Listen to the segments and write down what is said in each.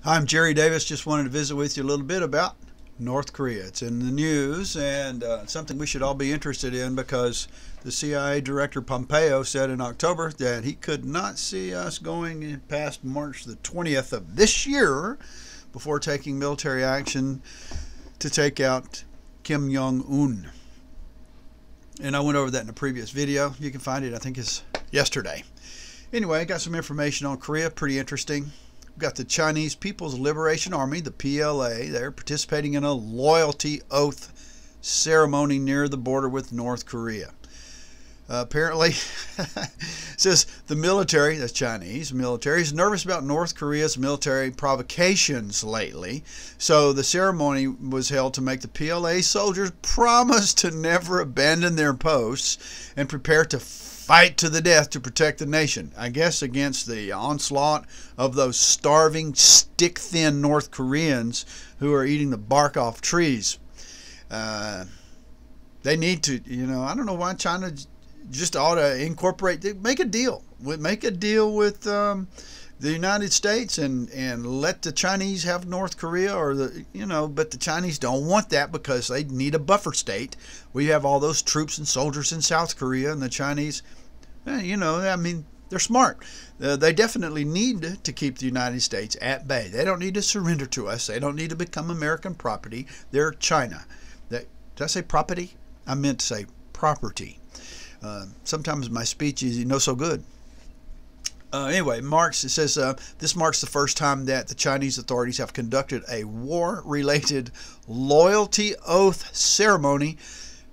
I'm Jerry Davis. Just wanted to visit with you a little bit about North Korea. It's in the news and something we should all be interested in because the CIA Director Pompeo said in October that he could not see us going past March the 20th of this year before taking military action to take out Kim Jong-un. And I went over that in a previous video. You can find it, I think it's yesterday. Anyway, I got some information on Korea, pretty interesting. We've got the Chinese People's Liberation Army, the PLA. They're participating in a loyalty oath ceremony near the border with North Korea. Apparently, it says the military, the Chinese military, is nervous about North Korea's military provocations lately. So the ceremony was held to make the PLA soldiers promise to never abandon their posts and prepare to fight to the death to protect the nation, I guess against the onslaught of those starving, stick-thin North Koreans who are eating the bark off trees. They need to, I don't know why China just ought to incorporate, make a deal with the United States and let the Chinese have North Korea, or but the Chinese don't want that because they need a buffer state. We have all those troops and soldiers in South Korea, and the Chinese, they're smart. They definitely need to keep the United States at bay. They don't need to surrender to us. They don't need to become American property. They're China. Did I say property? I meant to say property. Sometimes my speech is so good. Anyway, it says this marks the first time that the Chinese authorities have conducted a war-related loyalty oath ceremony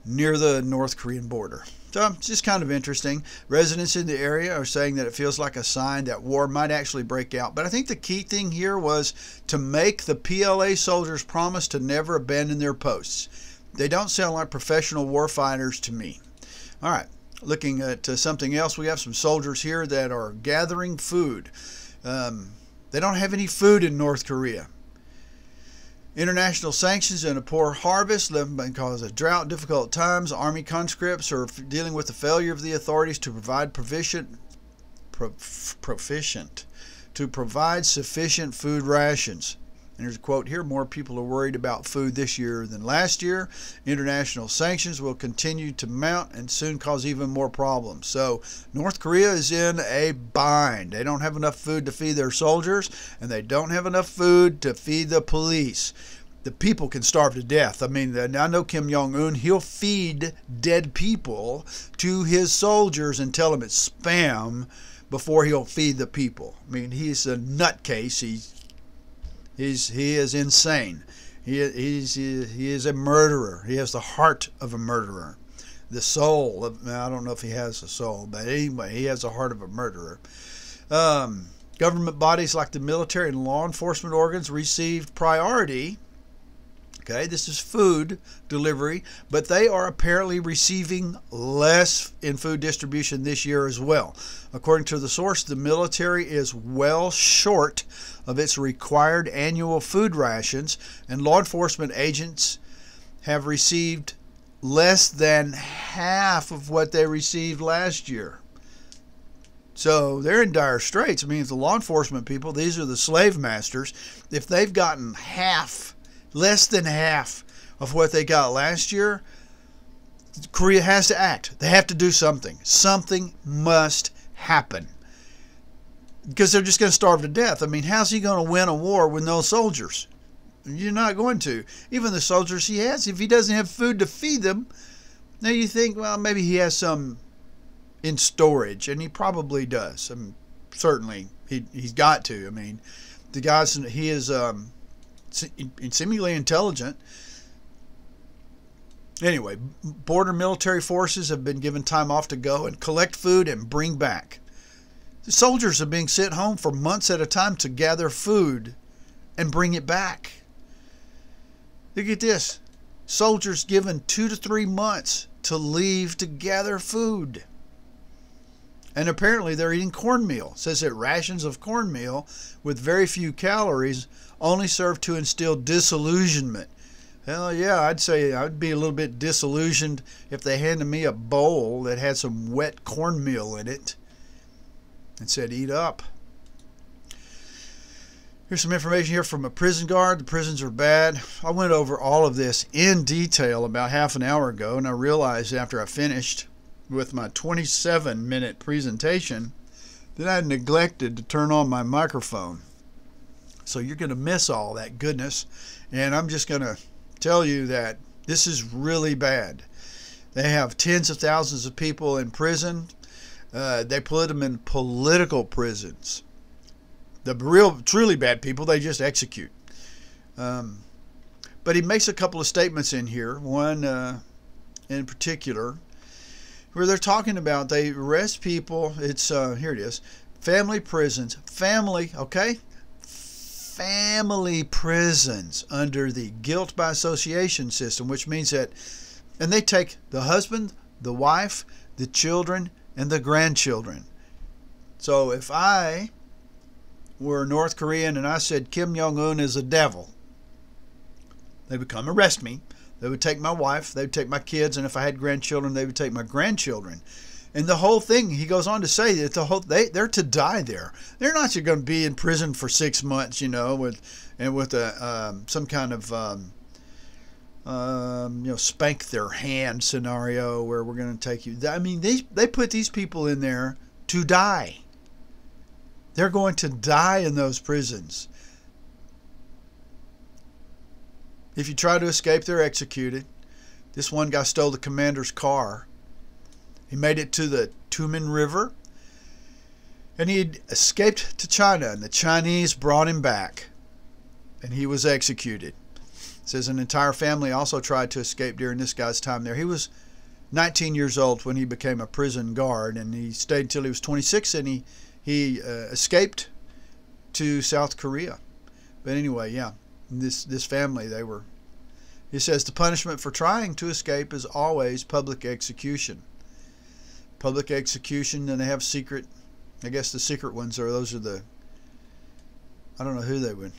near the North Korean border. So it's just kind of interesting. Residents in the area are saying that it feels like a sign that war might actually break out. But I think the key thing here was to make the PLA soldiers promise to never abandon their posts. They don't sound like professional war fighters to me. All right. Looking at something else, we have some soldiers here that are gathering food. They don't have any food in North Korea. International sanctions and a poor harvest because of drought, difficult times. Army conscripts are dealing with the failure of the authorities to provide sufficient food rations. And there's a quote here: more people are worried about food this year than last year. International sanctions will continue to mount and soon cause even more problems. So North Korea is in a bind. They don't have enough food to feed their soldiers, and they don't have enough food to feed the police. The people can starve to death. I mean, I know Kim Jong-un, he'll feed dead people to his soldiers and tell them it's spam before he'll feed the people. I mean, he's a nutcase. He is insane. He is a murderer. He has the heart of a murderer. The soul of, I don't know if he has a soul, but anyway, he has the heart of a murderer. Government bodies like the military and law enforcement organs received priority. Okay, this is food delivery, but they are apparently receiving less in food distribution this year as well. According to the source, the military is well short of its required annual food rations, and law enforcement agents have received less than half of what they received last year. So they're in dire straits. I mean, the law enforcement people, these are the slave masters, if they've gotten less than half of what they got last year, Korea has to act. They have to do something. Something must happen, because they're just going to starve to death. I mean, how's he going to win a war with no soldiers? You're not going to. Even the soldiers he has, if he doesn't have food to feed them, now you think, well, maybe he has some in storage, and he probably does. I mean, certainly he's got to. I mean, the guys, he is seemingly intelligent. Anyway, border military forces have been given time off to go and collect food and bring back. The soldiers are being sent home for months at a time to gather food and bring it back. Look at this. Soldiers given 2 to 3 months to leave to gather food. And apparently they're eating cornmeal. It says that rations of cornmeal with very few calories only serve to instill disillusionment. Hell yeah, I'd say I'd be a little bit disillusioned if they handed me a bowl that had some wet cornmeal in it and said, eat up. Here's some information here from a prison guard. The prisons are bad. I went over all of this in detail about half an hour ago, and I realized after I finished with my 27-minute presentation that I had neglected to turn on my microphone. So you're going to miss all that goodness, and I'm just going to tell you that this is really bad. They have tens of thousands of people in prison. They put them in political prisons. The real, truly bad people, they just execute. But he makes a couple of statements in here. One in particular, where they're talking about they arrest people. It's here it is. Family prisons. Family, okay? Family prisons under the guilt by association system, which means that, and they take the husband, the wife, the children, and the grandchildren. So if I were North Korean and I said Kim Jong-un is a devil, they would come arrest me. They would take my wife, they would take my kids, and if I had grandchildren, they would take my grandchildren. And the whole thing, he goes on to say that they're to die there. They're not just going to be in prison for 6 months, you know, with some kind of spank their hand scenario where we're going to take you. I mean, they put these people in there to die. They're going to die in those prisons. If you try to escape, they're executed. This one guy stole the commander's car. He made it to the Tumen River, and he had escaped to China, and the Chinese brought him back, and he was executed. It says an entire family also tried to escape during this guy's time there. He was 19 years old when he became a prison guard, and he stayed until he was 26, and he escaped to South Korea. But anyway, yeah, this family, they were. He says the punishment for trying to escape is always public execution. Public execution, and they have secret. I guess the secret ones those are the. I don't know who they would.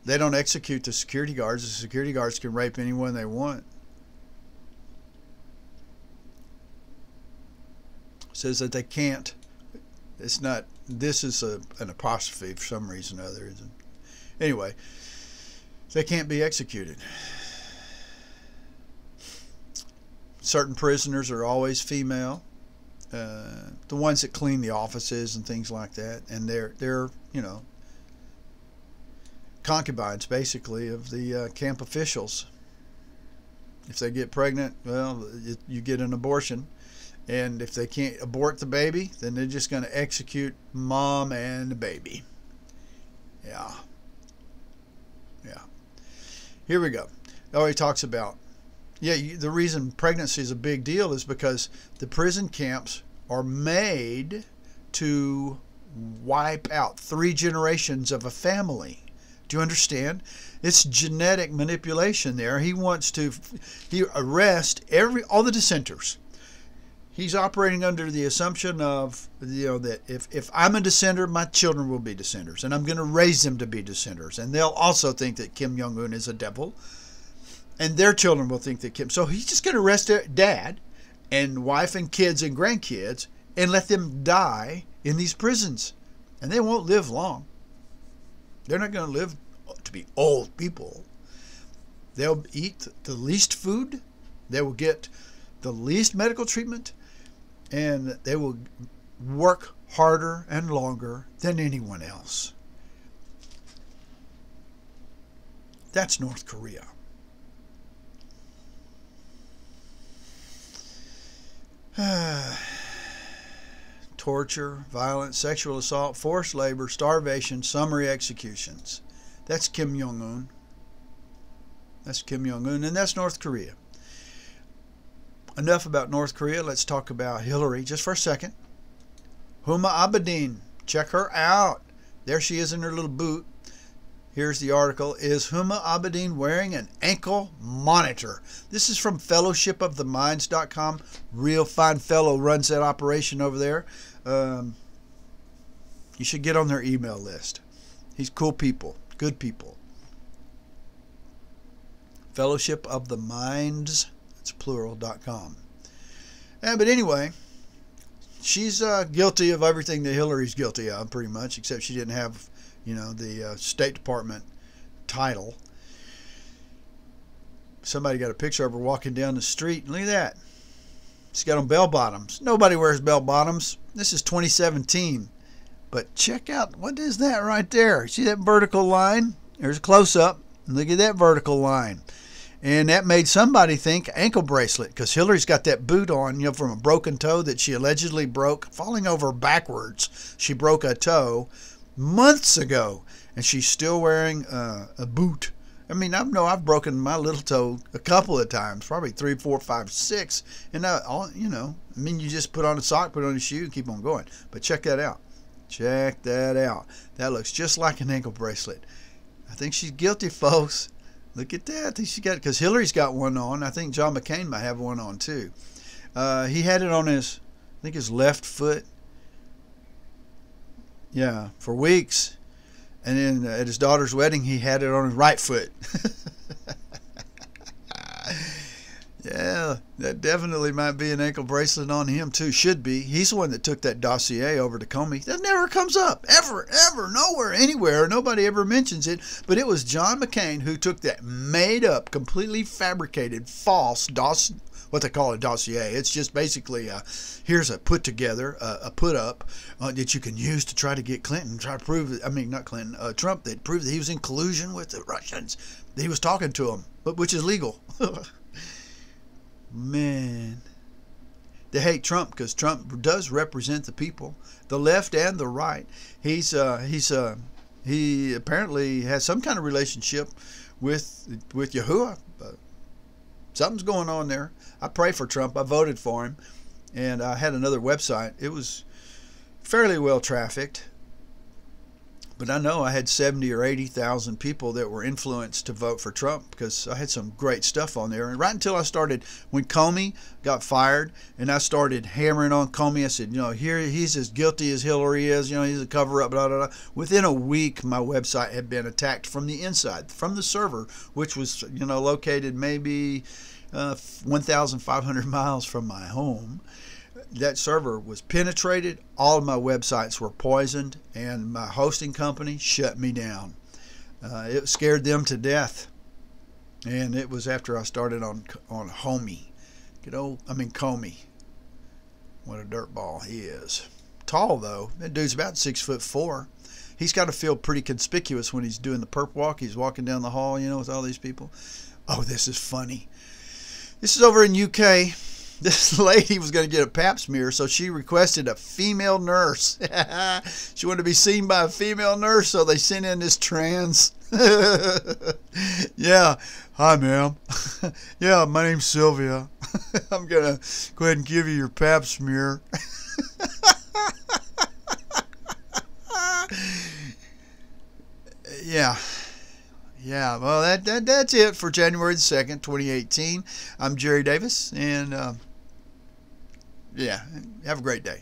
They don't execute the security guards. The security guards can rape anyone they want. It says that they can't. It's not. This is an apostrophe for some reason or other. Anyway, they can't be executed. Certain prisoners are always female. The ones that clean the offices and things like that, and they're concubines basically of the camp officials. If they get pregnant, well, you get an abortion. And if they can't abort the baby, then they're just going to execute mom and the baby. Yeah. Here we go. Oh, he talks about, the reason pregnancy is a big deal is because the prison camps are made to wipe out 3 generations of a family. Do you understand? It's genetic manipulation there. He arrests all the dissenters. He's operating under the assumption of, that if I'm a dissenter, my children will be dissenters, and I'm going to raise them to be dissenters, and they'll also think that Kim Jong-un is a devil, and their children will think that Kim. So he's just going to arrest their dad and wife and kids and grandkids and let them die in these prisons, and they won't live long. They're not going to live to be old people. They'll eat the least food. They will get the least medical treatment. And they will work harder and longer than anyone else. That's North Korea. Torture, violence, sexual assault, forced labor, starvation, summary executions. That's Kim Jong-un. That's Kim Jong-un, and that's North Korea. Enough about North Korea. Let's talk about Hillary just for a second. Huma Abedin. Check her out. There she is in her little boot. Here's the article. Is Huma Abedin wearing an ankle monitor? This is from fellowshipoftheminds.com. Real fine fellow runs that operation over there. You should get on their email list. He's cool people. Good people. Fellowship of the Minds. It's plural.com. But anyway, she's guilty of everything that Hillary's guilty of, pretty much, except she didn't have, the State Department title. Somebody got a picture of her walking down the street. Look at that. She's got on bell bottoms. Nobody wears bell bottoms. This is 2017. But check out, what is that right there? See that vertical line? There's a close-up. Look at that vertical line. And that made somebody think ankle bracelet, because Hillary's got that boot on, from a broken toe that she allegedly broke, falling over backwards. She broke a toe months ago, and she's still wearing a boot. I mean, I've broken my little toe a couple of times, probably 3, 4, 5, 6. And you just put on a sock, put on a shoe, and keep on going. But check that out. Check that out. That looks just like an ankle bracelet. I think she's guilty, folks. Look at that. I think she got, because Hillary's got one on. I think John McCain might have one on too. He had it on his left foot. Yeah, for weeks. And then at his daughter's wedding, he had it on his right foot. Yeah, that definitely might be an ankle bracelet on him too. Should be. He's the one that took that dossier over to Comey. That never comes up. Ever, nowhere, anywhere. Nobody ever mentions it. But it was John McCain who took that made up, completely fabricated, false what they call a dossier. It's just basically here's a put together, a put up that you can use to try to get Clinton, try to prove, not Clinton, Trump, that proved that he was in collusion with the Russians. That he was talking to them, but which is legal. Man, they hate Trump because Trump does represent the people, the left and the right. He apparently has some kind of relationship with Yahuwah. Something's going on there. I pray for Trump. I voted for him, and I had another website. It was fairly well trafficked, but I know I had 70 or 80,000 people that were influenced to vote for Trump because I had some great stuff on there. And right until I started, when Comey got fired, and I started hammering on Comey, I said, here he's as guilty as Hillary is. He's a cover-up, blah, blah, blah. Within a week, my website had been attacked from the inside, from the server, which was, located maybe 1,500 miles from my home. That server was penetrated. All of my websites were poisoned, and my hosting company shut me down. It scared them to death, and it was after I started on Comey. Comey. What a dirtball he is. Tall though. That dude's about 6'4". He's got to feel pretty conspicuous when he's doing the perp walk. He's walking down the hall, with all these people. Oh, this is funny. This is over in UK. This lady was going to get a pap smear, so she requested a female nurse. She wanted to be seen by a female nurse, so they sent in this trans. Yeah, hi, ma'am. Yeah, my name's Sylvia. I'm going to go ahead and give you your pap smear. Yeah. Yeah, well, that's it for January the 2nd, 2018. I'm Jerry Davis, and yeah, have a great day.